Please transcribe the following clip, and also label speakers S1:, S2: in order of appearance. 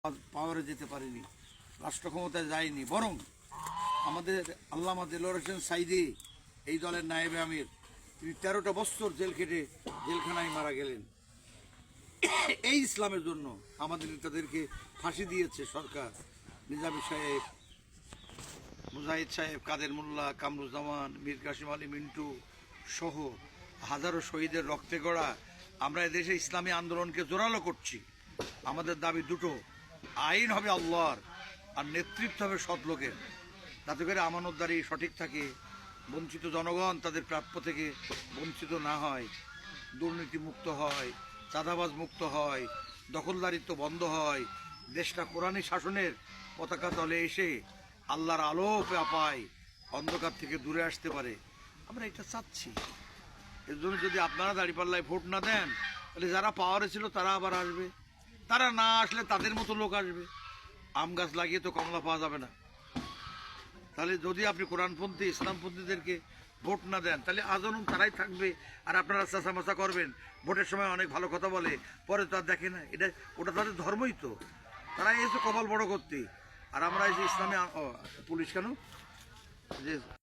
S1: পাওয়ারে যেতে পারেনি, রাষ্ট্র ক্ষমতায় যায়নি, বরং আমাদের আল্লামা দেলোয়ার হোসেন সাইদি এই দলের নায়েবে আমির, তিনি 13টা বছর জেল খেটে জেলখানায় মারা গেলেন। এই ইসলামের জন্য আমাদের নেতাদেরকে ফাঁসি দিয়েছে সরকার। নিজামী সাহেব, মুজাহিদ সাহেব, কাদের মোল্লা, কামরুজ্জামান, মীর কাসিম আলী মিন্টু সহ হাজারো শহীদের রক্তে গড়া আমরা এদেশে ইসলামী আন্দোলনকে জোরালো করছি। আমাদের দাবি দুটো, আইন হবে আল্লাহর আর নেতৃত্ব হবে সৎ লোকের, যাতে করে আমানতদারি সঠিক থাকে, বঞ্চিত জনগণ তাদের প্রাপ্য থেকে বঞ্চিত না হয়, দুর্নীতি মুক্ত হয়, চাঁদাবাজ মুক্ত হয়, দখলদারিত্ব বন্ধ হয়, দেশটা কোরআনী শাসনের পতাকা তলে এসে আল্লাহর আলো পায়, অন্ধকার থেকে দূরে আসতে পারে। আমরা এটা চাচ্ছি। এর জন্য যদি আপনারা দাঁড়িপাল্লায় ভোট না দেন, তাহলে যারা পাওয়ারে ছিল তারা আবার আসবে, তারা না আসলে তাদের মতো লোক আসবে। আম গাছ লাগিয়ে তো কমলা পাওয়া যাবে না। তাহলে যদি আপনি কোরআনপন্থী ইসলামপন্থীদেরকে ভোট না দেন, তাহলে আজনম তারাই থাকবে, আর আপনারা চাচামাচা করবেন। ভোটের সময় অনেক ভালো কথা বলে, পরে তো আর দেখে না। ওটা তাদের ধর্মই তো, তারা এসে কপাল বড় করতে, আর আমরা এই যে ইসলামী পুলিশ কেন যে